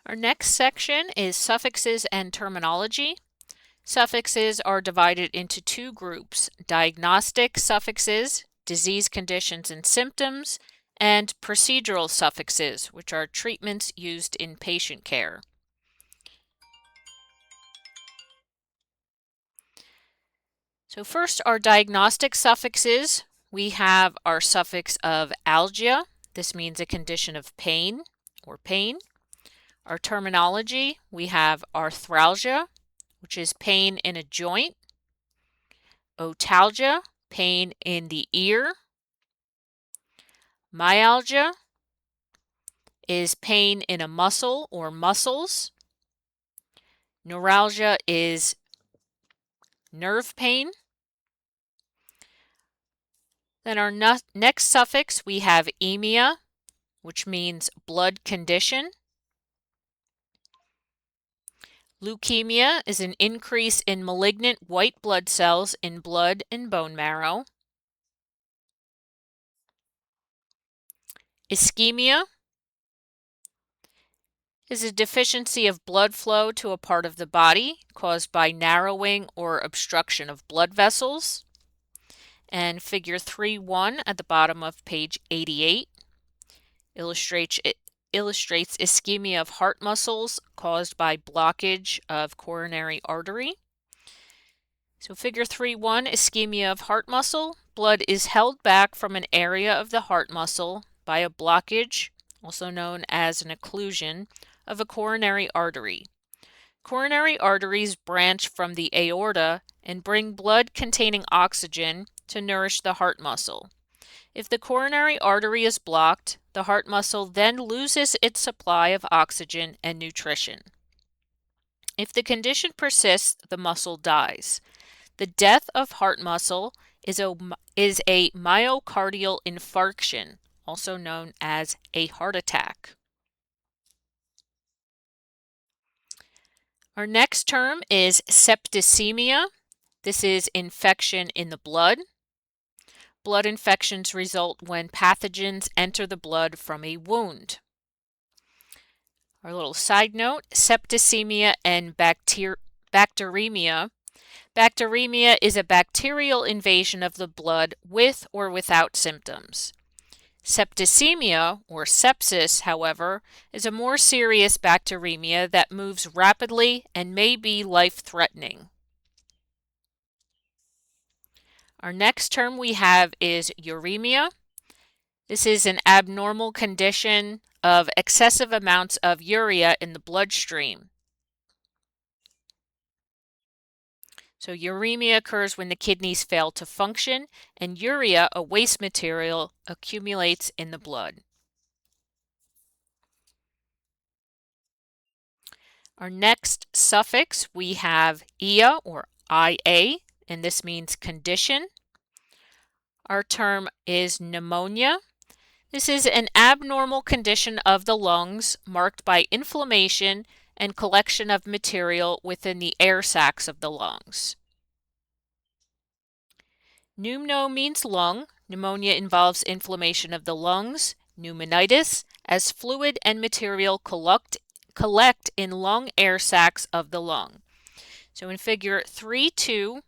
Our next section is suffixes and terminology. Suffixes are divided into two groups: diagnostic suffixes, disease conditions and symptoms, and procedural suffixes, which are treatments used in patient care. So first, our diagnostic suffixes. We have our suffix of algia. This means a condition of pain or pain. Our terminology, we have arthralgia, which is pain in a joint. Otalgia, pain in the ear. Myalgia is pain in a muscle or muscles. Neuralgia is nerve pain. Then our next suffix, we have emia, which means blood condition. Leukemia is an increase in malignant white blood cells in blood and bone marrow. Ischemia is a deficiency of blood flow to a part of the body caused by narrowing or obstruction of blood vessels. And figure 3.1 at the bottom of page 88 illustrates ischemia of heart muscles caused by blockage of coronary artery. So figure 3.1, ischemia of heart muscle. Blood is held back from an area of the heart muscle by a blockage, also known as an occlusion, of a coronary artery. Coronary arteries branch from the aorta and bring blood containing oxygen to nourish the heart muscle. If the coronary artery is blocked, the heart muscle then loses its supply of oxygen and nutrition. If the condition persists, the muscle dies. The death of heart muscle is a myocardial infarction, also known as a heart attack. Our next term is septicemia. This is infection in the blood. Blood infections result when pathogens enter the blood from a wound. Our little side note, septicemia and bacteremia. Bacteremia is a bacterial invasion of the blood with or without symptoms. Septicemia, or sepsis, however, is a more serious bacteremia that moves rapidly and may be life-threatening. Our next term we have is uremia. This is an abnormal condition of excessive amounts of urea in the bloodstream. So uremia occurs when the kidneys fail to function and urea, a waste material, accumulates in the blood. Our next suffix, we have ia or ia, and this means condition. Our term is pneumonia. This is an abnormal condition of the lungs marked by inflammation and collection of material within the air sacs of the lungs. Pneumo means lung. Pneumonia involves inflammation of the lungs. Pneumonitis, as fluid and material collect in lung air sacs of the lung. So in figure 3.2,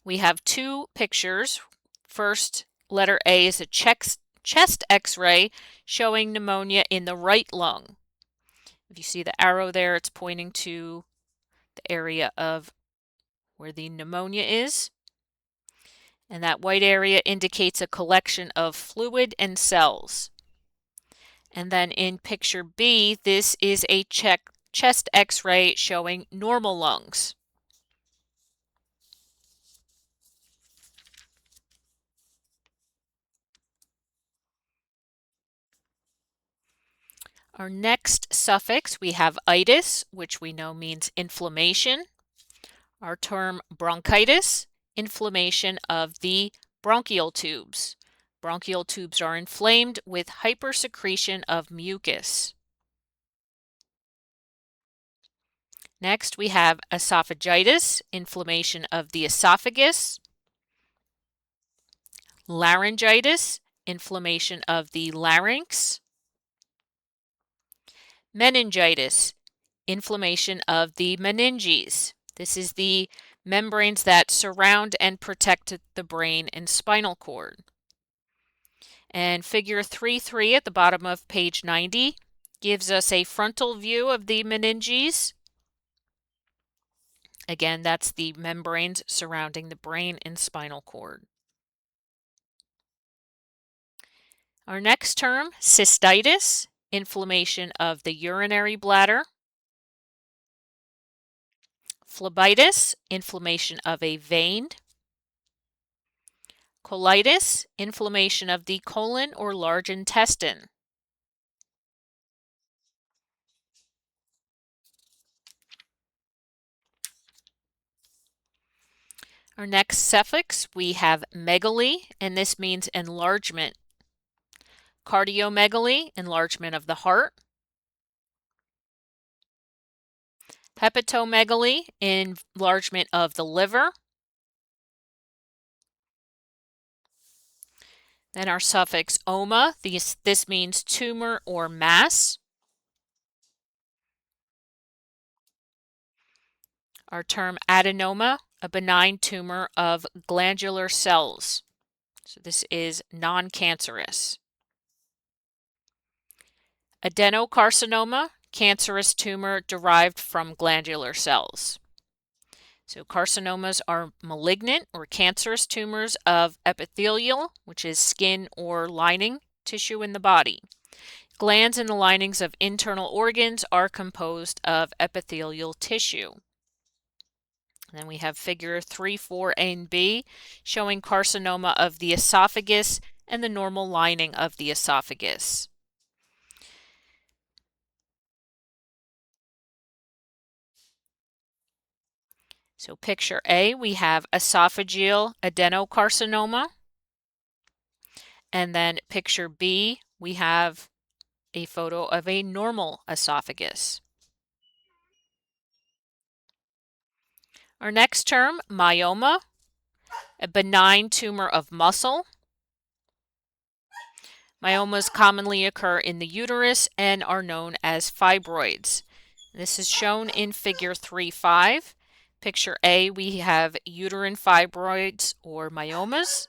we have two pictures. First, letter A is a chest x-ray showing pneumonia in the right lung. If you see the arrow there, it's pointing to the area of where the pneumonia is. And that white area indicates a collection of fluid and cells. And then in picture B, this is a chest x-ray showing normal lungs. Our next suffix, we have itis, which we know means inflammation. Our term bronchitis, inflammation of the bronchial tubes. Bronchial tubes are inflamed with hypersecretion of mucus. Next, we have esophagitis, inflammation of the esophagus. Laryngitis, inflammation of the larynx. Meningitis, inflammation of the meninges. This is the membranes that surround and protect the brain and spinal cord. And figure 3.3 at the bottom of page 90 gives us a frontal view of the meninges. Again, that's the membranes surrounding the brain and spinal cord. Our next term, cystitis, inflammation of the urinary bladder. Phlebitis, inflammation of a vein. Colitis, inflammation of the colon or large intestine. Our next suffix, we have megaly, and this means enlargement. Cardiomegaly, enlargement of the heart. Hepatomegaly, enlargement of the liver. Then our suffix oma, this means tumor or mass. Our term adenoma, a benign tumor of glandular cells. So this is non-cancerous. Adenocarcinoma, cancerous tumor derived from glandular cells. So carcinomas are malignant or cancerous tumors of epithelial, which is skin or lining tissue in the body. Glands in the linings of internal organs are composed of epithelial tissue. And then we have figure 3, 4, and B showing carcinoma of the esophagus and the normal lining of the esophagus. So picture A, we have esophageal adenocarcinoma. And then picture B, we have a photo of a normal esophagus. Our next term, myoma, a benign tumor of muscle. Myomas commonly occur in the uterus and are known as fibroids. This is shown in figure 3.5. Picture A, we have uterine fibroids or myomas.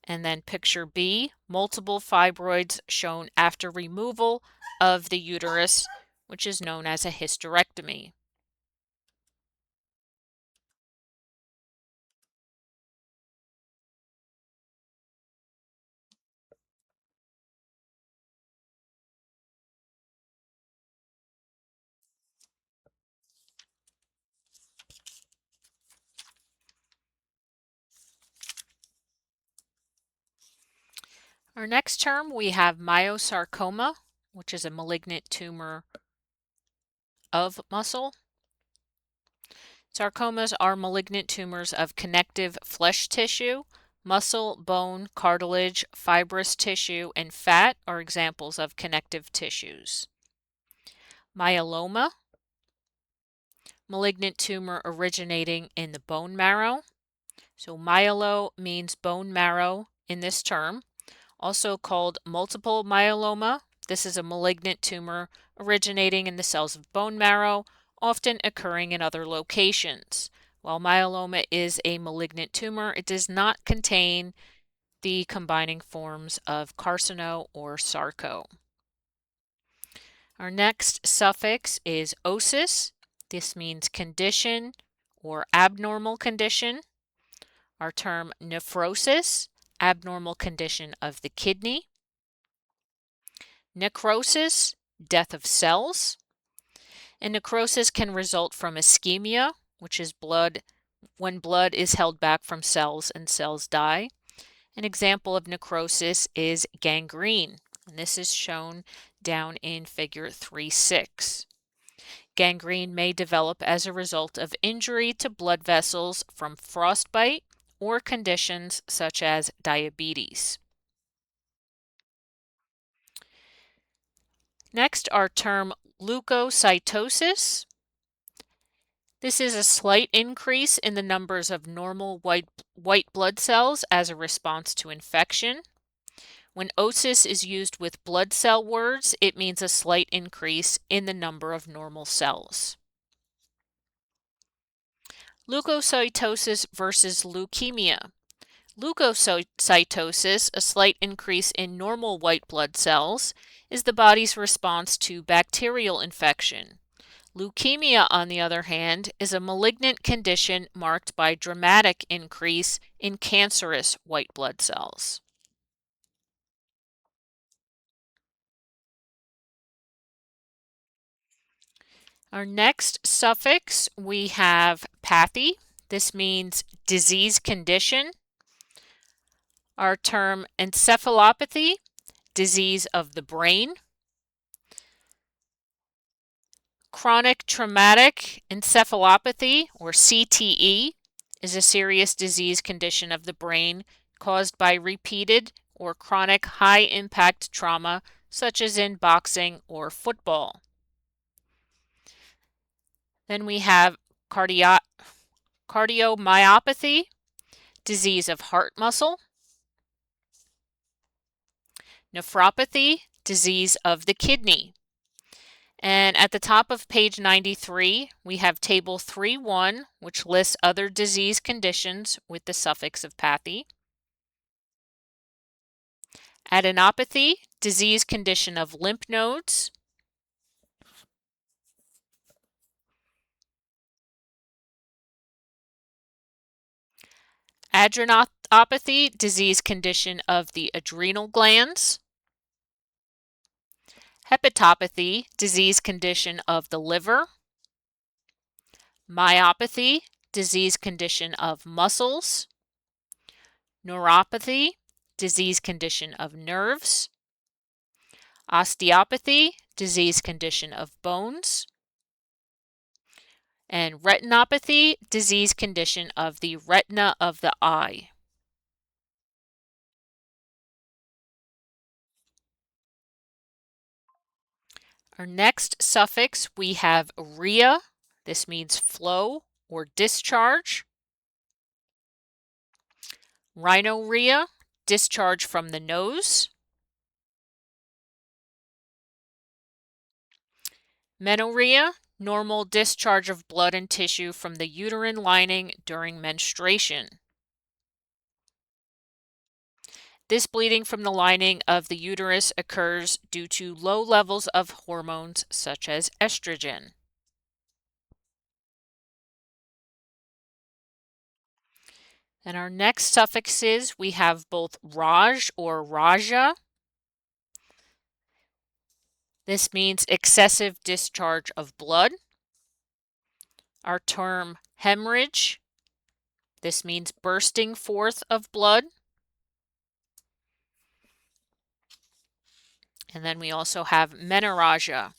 And then picture B, multiple fibroids shown after removal of the uterus, which is known as a hysterectomy. Our next term, we have myosarcoma, which is a malignant tumor of muscle. Sarcomas are malignant tumors of connective flesh tissue. Muscle, bone, cartilage, fibrous tissue, and fat are examples of connective tissues. Myeloma, malignant tumor originating in the bone marrow. So myelo means bone marrow in this term. Also called multiple myeloma, this is a malignant tumor originating in the cells of bone marrow, often occurring in other locations. While myeloma is a malignant tumor, it does not contain the combining forms of carcino or sarco. Our next suffix is osis. This means condition or abnormal condition. Our term nephrosis, abnormal condition of the kidney. Necrosis, death of cells. And necrosis can result from ischemia, which is when blood is held back from cells and cells die. An example of necrosis is gangrene, and this is shown down in figure 3.6. Gangrene may develop as a result of injury to blood vessels from frostbite or conditions such as diabetes. Next, our term leukocytosis. This is a slight increase in the numbers of normal white blood cells as a response to infection. When osis is used with blood cell words, it means a slight increase in the number of normal cells. Leukocytosis versus leukemia. Leukocytosis, a slight increase in normal white blood cells, is the body's response to bacterial infection. Leukemia, on the other hand, is a malignant condition marked by dramatic increase in cancerous white blood cells. Our next suffix, we have pathy. This means disease condition. Our term encephalopathy, disease of the brain. Chronic traumatic encephalopathy, or CTE, is a serious disease condition of the brain caused by repeated or chronic high-impact trauma, such as in boxing or football. Then we have cardiomyopathy, disease of heart muscle. Nephropathy, disease of the kidney. And at the top of page 93, we have table 3.1, which lists other disease conditions with the suffix of pathy. Adenopathy, disease condition of lymph nodes. Adrenopathy, disease condition of the adrenal glands. Hepatopathy, disease condition of the liver. Myopathy, disease condition of muscles. Neuropathy, disease condition of nerves. Osteopathy, disease condition of bones. And retinopathy, disease condition of the retina of the eye. Our next suffix, we have rhea. This means flow or discharge. Rhinorrhea, discharge from the nose. Menorrhea, normal discharge of blood and tissue from the uterine lining during menstruation. This bleeding from the lining of the uterus occurs due to low levels of hormones such as estrogen. And our next suffixes, we have both Raj or Raja. This means excessive discharge of blood. Our term hemorrhage. This means bursting forth of blood. And then we also have menorrhagia,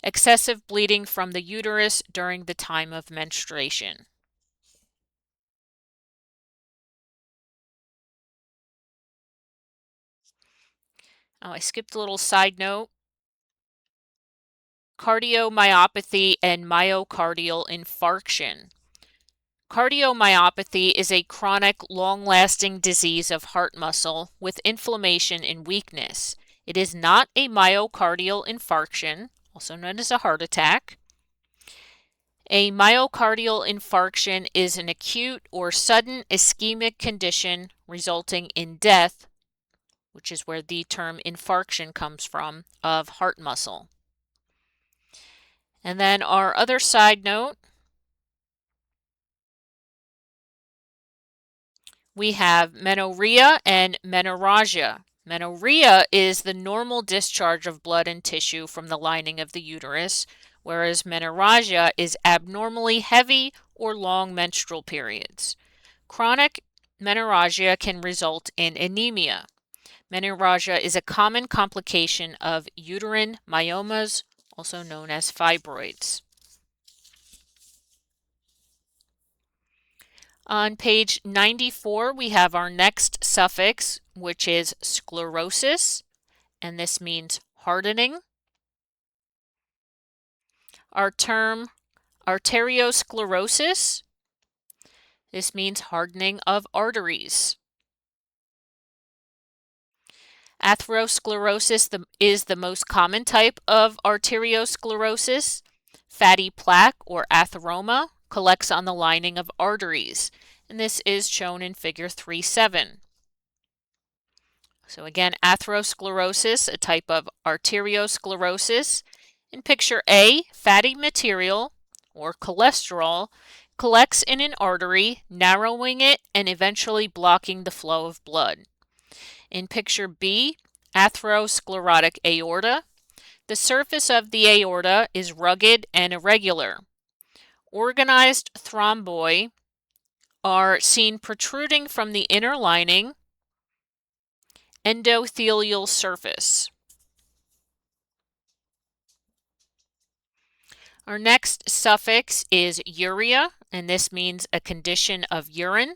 excessive bleeding from the uterus during the time of menstruation. Oh, I skipped a little side note. Cardiomyopathy and myocardial infarction. Cardiomyopathy is a chronic, long-lasting disease of heart muscle with inflammation and weakness. It is not a myocardial infarction, also known as a heart attack. A myocardial infarction is an acute or sudden ischemic condition resulting in death, which is where the term infarction comes from, of heart muscle. And then our other side note, we have menorrhea and menorrhagia. Menorrhea is the normal discharge of blood and tissue from the lining of the uterus, whereas menorrhagia is abnormally heavy or long menstrual periods. Chronic menorrhagia can result in anemia. Menorrhagia is a common complication of uterine myomas, also known as fibroids. On page 94, we have our next suffix, which is sclerosis, and this means hardening. Our term arteriosclerosis, this means hardening of arteries. Atherosclerosis is the most common type of arteriosclerosis. Fatty plaque or atheroma collects on the lining of arteries, and this is shown in figure 3.7. So again, atherosclerosis, a type of arteriosclerosis. In picture A, fatty material or cholesterol collects in an artery, narrowing it and eventually blocking the flow of blood. In picture B, atherosclerotic aorta. The surface of the aorta is rugged and irregular. Organized thrombi are seen protruding from the inner lining endothelial surface. Our next suffix is urea, and this means a condition of urine.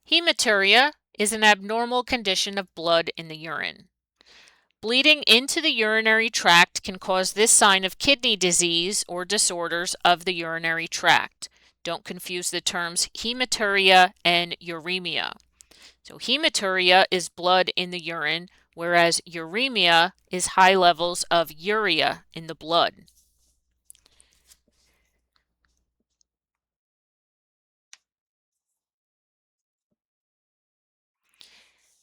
Hematuria is an abnormal condition of blood in the urine. Bleeding into the urinary tract can cause this sign of kidney disease or disorders of the urinary tract. Don't confuse the terms hematuria and uremia. So hematuria is blood in the urine, whereas uremia is high levels of urea in the blood.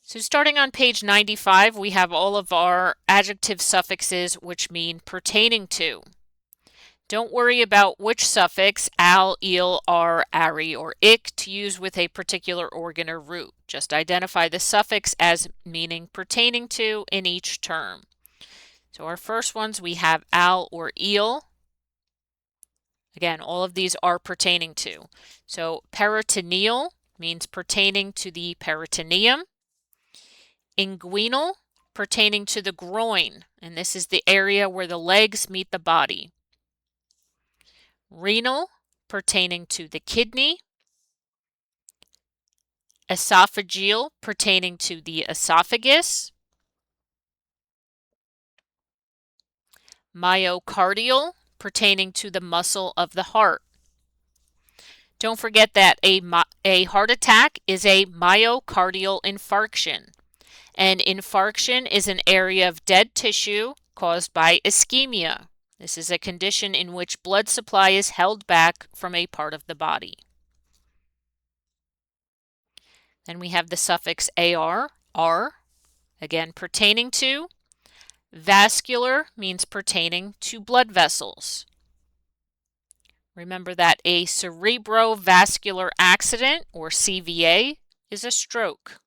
So starting on page 95, we have all of our adjective suffixes which mean pertaining to. Don't worry about which suffix, al, il, ar, ari, or ik, to use with a particular organ or root. Just identify the suffix as meaning pertaining to in each term. So our first ones, we have al or il. Again, all of these are pertaining to. So peritoneal means pertaining to the peritoneum. Inguinal, pertaining to the groin, and this is the area where the legs meet the body. Renal, pertaining to the kidney. Esophageal, pertaining to the esophagus. Myocardial, pertaining to the muscle of the heart. Don't forget that a heart attack is a myocardial infarction. And infarction is an area of dead tissue caused by ischemia. This is a condition in which blood supply is held back from a part of the body. Then we have the suffix ar, r, again pertaining to. Vascular means pertaining to blood vessels. Remember that a cerebrovascular accident, or CVA, is a stroke.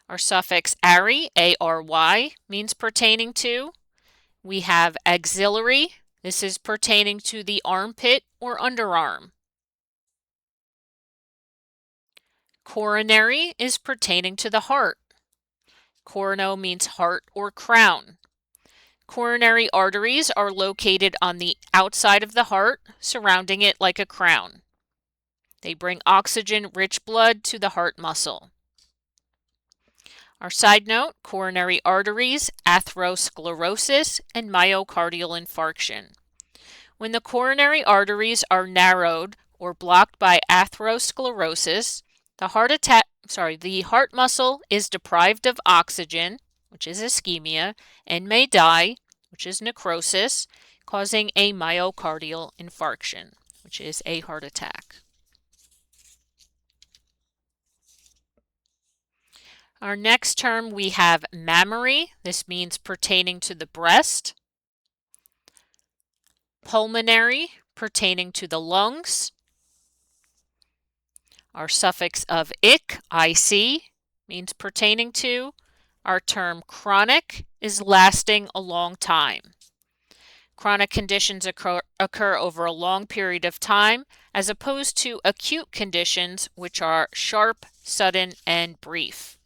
Our suffix ary, A-R-Y, means pertaining to. We have axillary. This is pertaining to the armpit or underarm. Coronary is pertaining to the heart. Corono means heart or crown. Coronary arteries are located on the outside of the heart, surrounding it like a crown. They bring oxygen-rich blood to the heart muscle. Our side note, coronary arteries, atherosclerosis, and myocardial infarction. When the coronary arteries are narrowed or blocked by atherosclerosis, the heart muscle is deprived of oxygen, which is ischemia, and may die, which is necrosis, causing a myocardial infarction, which is a heart attack. Our next term, we have mammary. This means pertaining to the breast. Pulmonary, pertaining to the lungs. Our suffix of ic, ic, means pertaining to. Our term chronic is lasting a long time. Chronic conditions occur over a long period of time, as opposed to acute conditions, which are sharp, sudden, and brief.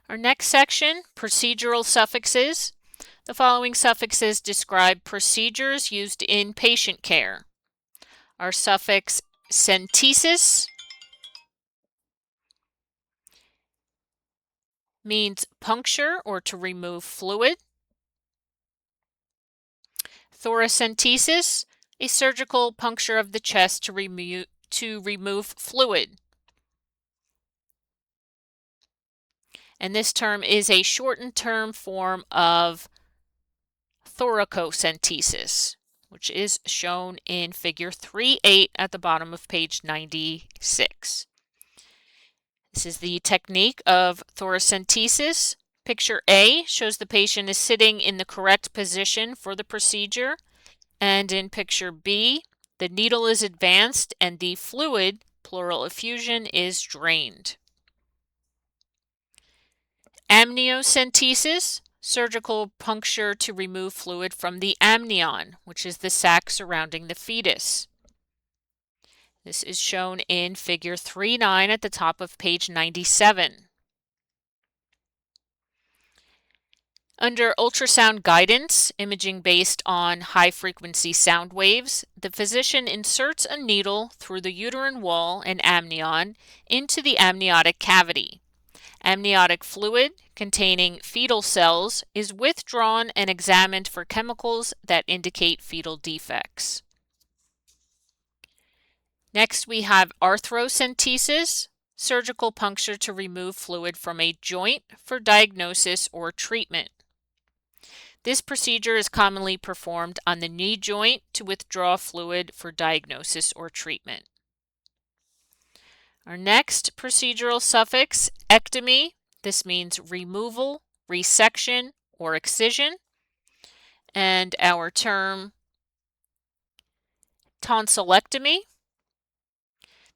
Our next section, procedural suffixes. The following suffixes describe procedures used in patient care. Our suffix centesis means puncture or to remove fluid. Thoracentesis, a surgical puncture of the chest to remove fluid. And this term is a shortened term form of thoracocentesis, which is shown in figure 3.8 at the bottom of page 96. This is the technique of thoracentesis. Picture A shows the patient is sitting in the correct position for the procedure, and in picture B, the needle is advanced and the fluid, pleural effusion, is drained. Amniocentesis, surgical puncture to remove fluid from the amnion, which is the sac surrounding the fetus. This is shown in figure 3.9 at the top of page 97. Under ultrasound guidance, imaging based on high-frequency sound waves, the physician inserts a needle through the uterine wall and amnion into the amniotic cavity. Amniotic fluid containing fetal cells is withdrawn and examined for chemicals that indicate fetal defects. Next, we have arthrocentesis, surgical puncture to remove fluid from a joint for diagnosis or treatment. This procedure is commonly performed on the knee joint to withdraw fluid for diagnosis or treatment. Our next procedural suffix, ectomy. This means removal, resection, or excision. And our term, tonsillectomy.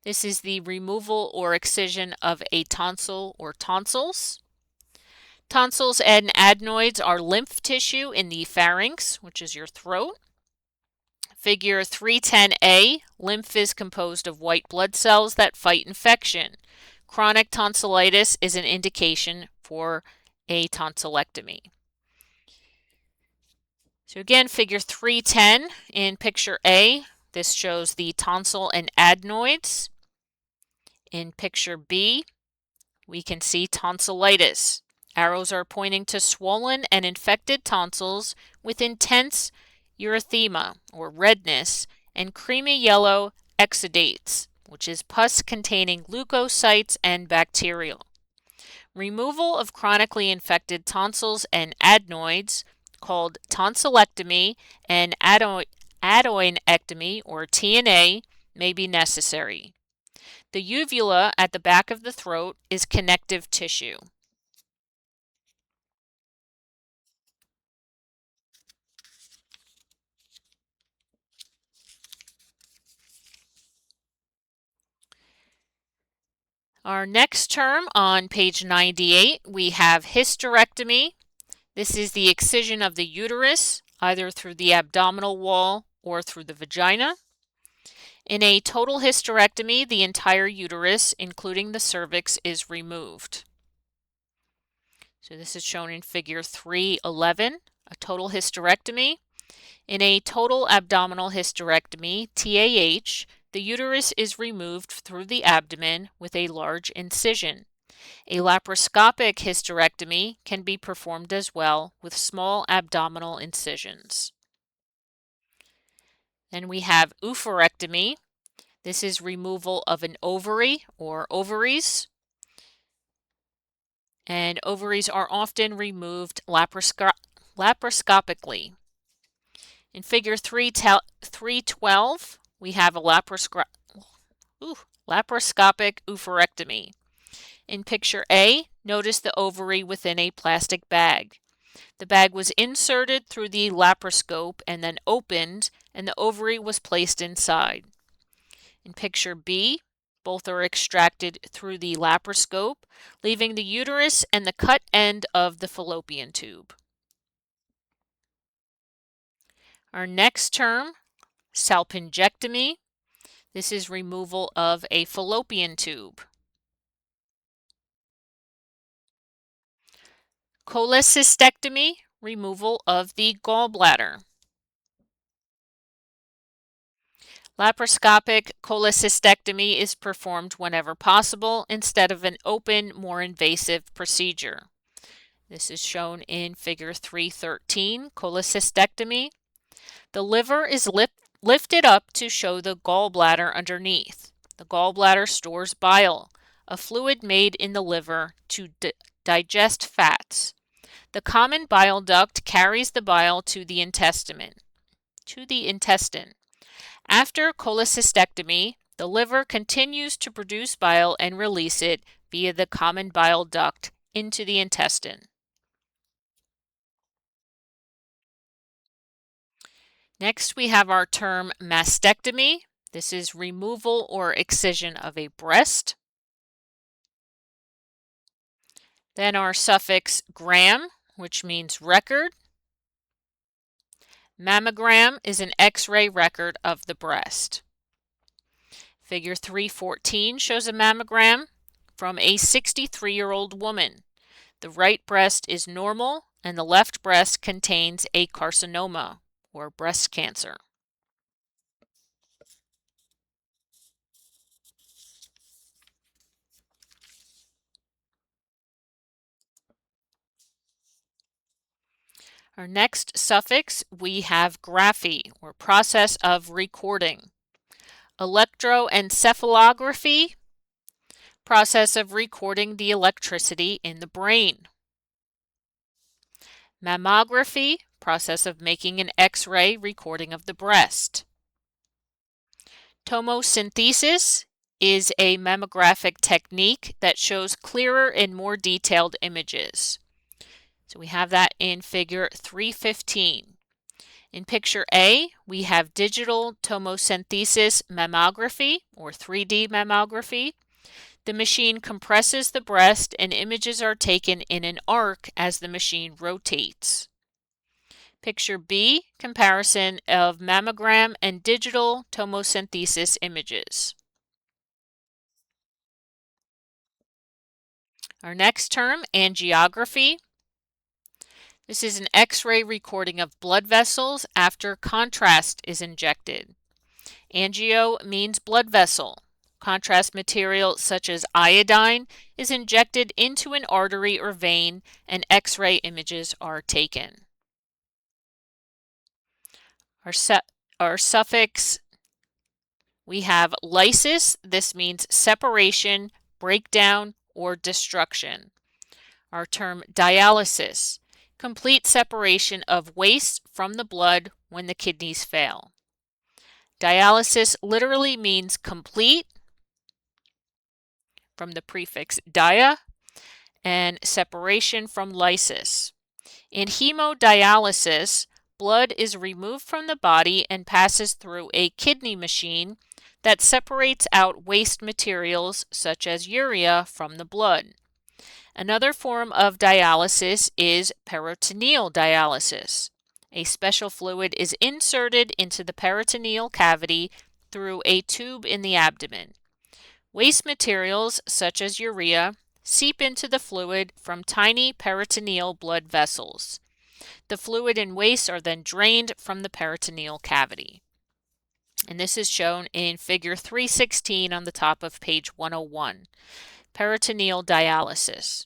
This is the removal or excision of a tonsil or tonsils. Tonsils and adenoids are lymph tissue in the pharynx, which is your throat. Figure 310A, lymph is composed of white blood cells that fight infection. Chronic tonsillitis is an indication for a tonsillectomy. So again, figure 310 in picture A, this shows the tonsil and adenoids. In picture B, we can see tonsillitis. Arrows are pointing to swollen and infected tonsils with intense erythema or redness and creamy yellow exudates, which is pus containing leukocytes and bacterial. Removal of chronically infected tonsils and adenoids, called tonsillectomy and adenosectomy or TNA, may be necessary. The uvula at the back of the throat is connective tissue. Our next term on page 98, we have hysterectomy. This is the excision of the uterus, either through the abdominal wall or through the vagina. In a total hysterectomy, the entire uterus, including the cervix, is removed. So this is shown in figure 311, a total hysterectomy. In a total abdominal hysterectomy, TAH, the uterus is removed through the abdomen with a large incision. A laparoscopic hysterectomy can be performed as well with small abdominal incisions. Then we have oophorectomy. This is removal of an ovary or ovaries. And ovaries are often removed laparoscopically. In figure 312, we have a laparoscopic oophorectomy. In picture A, notice the ovary within a plastic bag. The bag was inserted through the laparoscope and then opened, and the ovary was placed inside. In picture B, both are extracted through the laparoscope, leaving the uterus and the cut end of the fallopian tube. Our next term, salpingectomy. This is removal of a fallopian tube. Cholecystectomy, removal of the gallbladder. Laparoscopic cholecystectomy is performed whenever possible instead of an open, more invasive procedure. This is shown in figure 313, cholecystectomy. The liver is lifted up to show the gallbladder underneath. The gallbladder stores bile, a fluid made in the liver to digest fats. The common bile duct carries the bile to the intestine. After cholecystectomy, the liver continues to produce bile and release it via the common bile duct into the intestine. Next, we have our term mastectomy. This is removal or excision of a breast. Then our suffix gram, which means record. Mammogram is an X-ray record of the breast. Figure 314 shows a mammogram from a 63-year-old woman. The right breast is normal and the left breast contains a carcinoma or breast cancer. Our next suffix, we have graphy, or process of recording. Electroencephalography, process of recording the electricity in the brain. Mammography, process of making an X-ray recording of the breast. Tomosynthesis is a mammographic technique that shows clearer and more detailed images. So we have that in figure 315. In picture A, we have digital tomosynthesis mammography, or 3D mammography. The machine compresses the breast and images are taken in an arc as the machine rotates. Picture B, comparison of mammogram and digital tomosynthesis images. Our next term, angiography. This is an X-ray recording of blood vessels after contrast is injected. Angio means blood vessel. Contrast material such as iodine is injected into an artery or vein and X-ray images are taken. Our suffix, we have lysis. This means separation, breakdown, or destruction. Our term dialysis, complete separation of waste from the blood when the kidneys fail. Dialysis literally means complete, from the prefix dia, and separation from lysis. In hemodialysis, blood is removed from the body and passes through a kidney machine that separates out waste materials such as urea from the blood. Another form of dialysis is peritoneal dialysis. A special fluid is inserted into the peritoneal cavity through a tube in the abdomen. Waste materials, such as urea, seep into the fluid from tiny peritoneal blood vessels. The fluid and waste are then drained from the peritoneal cavity. And this is shown in figure 316 on the top of page 101. Peritoneal dialysis.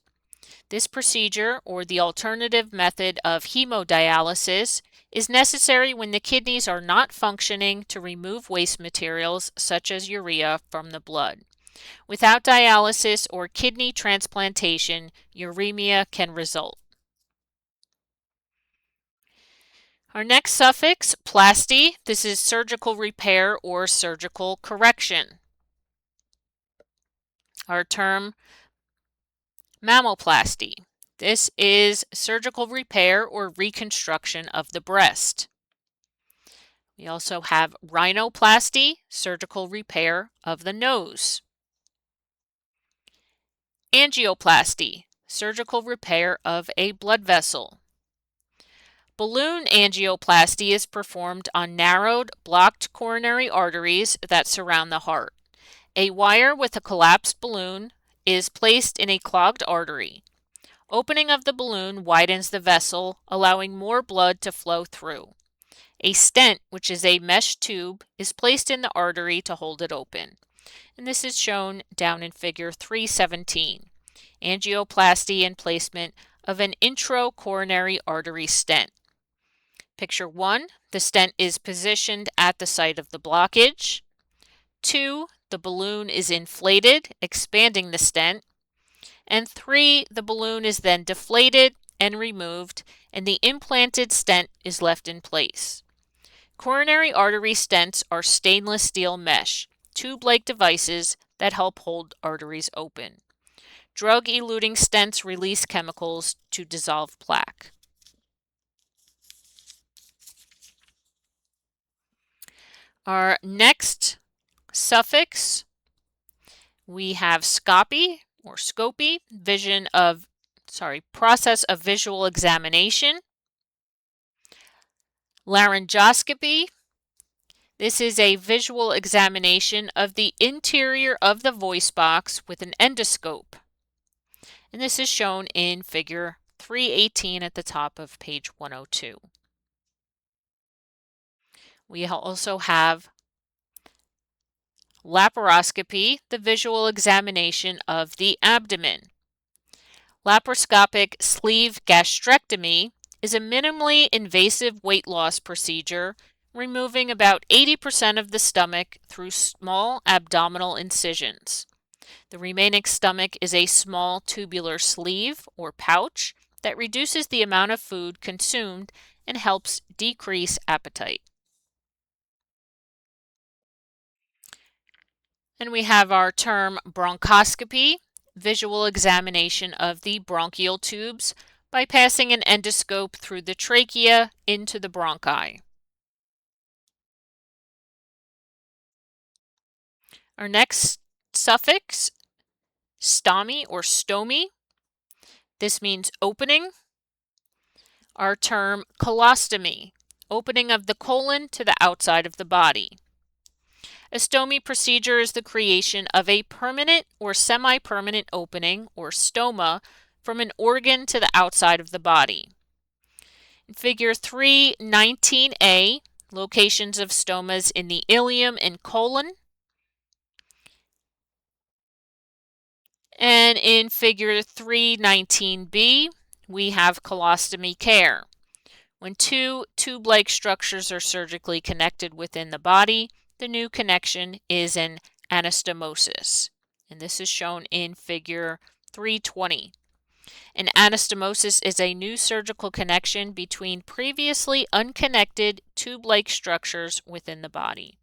This procedure, or the alternative method of hemodialysis, is necessary when the kidneys are not functioning to remove waste materials such as urea from the blood. Without dialysis or kidney transplantation, uremia can result. Our next suffix, plasty. This is surgical repair or surgical correction. Our term, mammoplasty. This is surgical repair or reconstruction of the breast. We also have rhinoplasty, surgical repair of the nose. Angioplasty, surgical repair of a blood vessel. Balloon angioplasty is performed on narrowed, blocked coronary arteries that surround the heart. A wire with a collapsed balloon is placed in a clogged artery. Opening of the balloon widens the vessel, allowing more blood to flow through. A stent, which is a mesh tube, is placed in the artery to hold it open. And this is shown down in figure 317. Angioplasty and placement of an intracoronary artery stent. Picture 1, the stent is positioned at the site of the blockage. 2, the balloon is inflated, expanding the stent. And 3, the balloon is then deflated and removed, and the implanted stent is left in place. Coronary artery stents are stainless steel mesh, tube-like devices that help hold arteries open. Drug-eluting stents release chemicals to dissolve plaque. Our next suffix, we have scopy or scopy, process of visual examination. Laryngoscopy, this is a visual examination of the interior of the voice box with an endoscope. And this is shown in figure 318 at the top of page 102. We also have laparoscopy, the visual examination of the abdomen. Laparoscopic sleeve gastrectomy is a minimally invasive weight loss procedure, removing about 80% of the stomach through small abdominal incisions. The remaining stomach is a small tubular sleeve or pouch that reduces the amount of food consumed and helps decrease appetite. And we have our term bronchoscopy, visual examination of the bronchial tubes by passing an endoscope through the trachea into the bronchi. Our next suffix, stomy or stomy. This means opening. Our term colostomy, opening of the colon to the outside of the body. A stomy procedure is the creation of a permanent or semi-permanent opening, or stoma, from an organ to the outside of the body. In figure 319a, locations of stomas in the ileum and colon. And in figure 319b, we have colostomy care. When two tube-like structures are surgically connected within the body, the new connection is an anastomosis. And this is shown in figure 320. An anastomosis is a new surgical connection between previously unconnected tube-like structures within the body.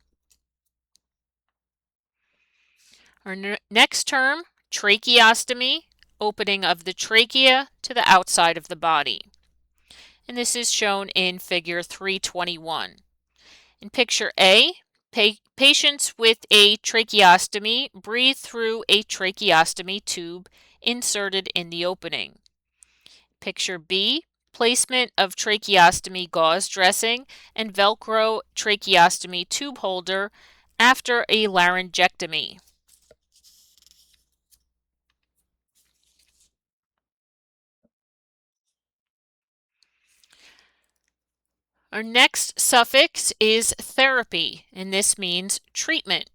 Our next term, tracheostomy, opening of the trachea to the outside of the body. And this is shown in figure 321. In picture A, patients with a tracheostomy breathe through a tracheostomy tube inserted in the opening. Picture B, placement of tracheostomy gauze dressing and Velcro tracheostomy tube holder after a laryngectomy. Our next suffix is therapy, and this means treatment.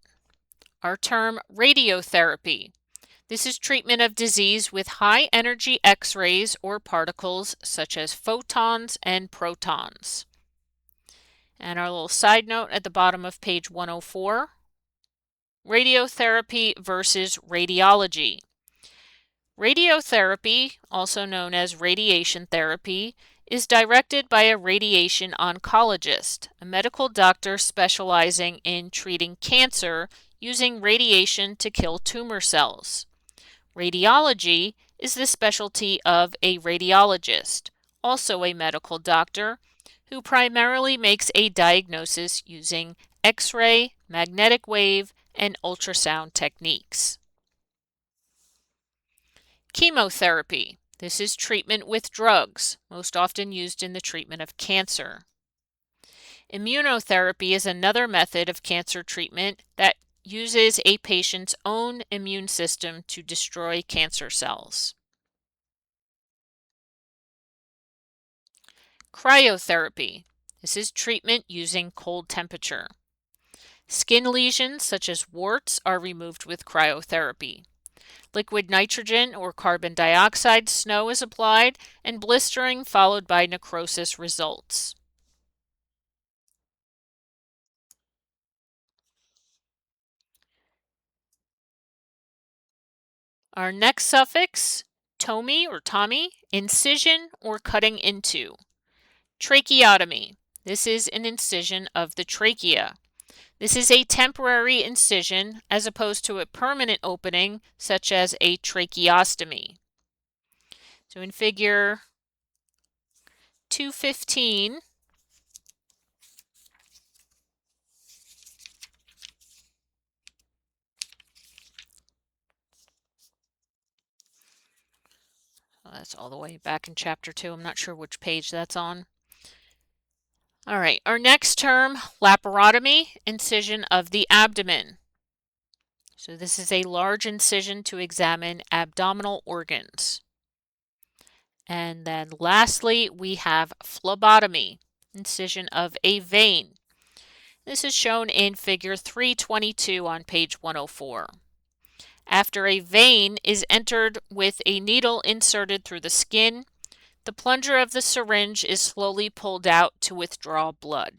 Our term radiotherapy. This is treatment of disease with high energy X-rays or particles such as photons and protons. And our little side note at the bottom of page 104, radiotherapy versus radiology. Radiotherapy, also known as radiation therapy, is directed by a radiation oncologist, a medical doctor specializing in treating cancer using radiation to kill tumor cells. Radiology is the specialty of a radiologist, also a medical doctor, who primarily makes a diagnosis using X-ray, magnetic wave, and ultrasound techniques. Chemotherapy. This is treatment with drugs, most often used in the treatment of cancer. Immunotherapy is another method of cancer treatment that uses a patient's own immune system to destroy cancer cells. Cryotherapy. This is treatment using cold temperature. Skin lesions such as warts are removed with cryotherapy. Liquid nitrogen or carbon dioxide snow is applied, and blistering followed by necrosis results. Our next suffix, tomy or tommy, incision or cutting into. Tracheotomy. This is an incision of the trachea. This is a temporary incision as opposed to a permanent opening such as a tracheostomy. So in figure 215, that's all the way back in chapter 2. I'm not sure which page that's on. All right, our next term, laparotomy, incision of the abdomen. So this is a large incision to examine abdominal organs. And then lastly, we have phlebotomy, incision of a vein. This is shown in figure 322 on page 104. After a vein is entered with a needle inserted through the skin, the plunger of the syringe is slowly pulled out to withdraw blood.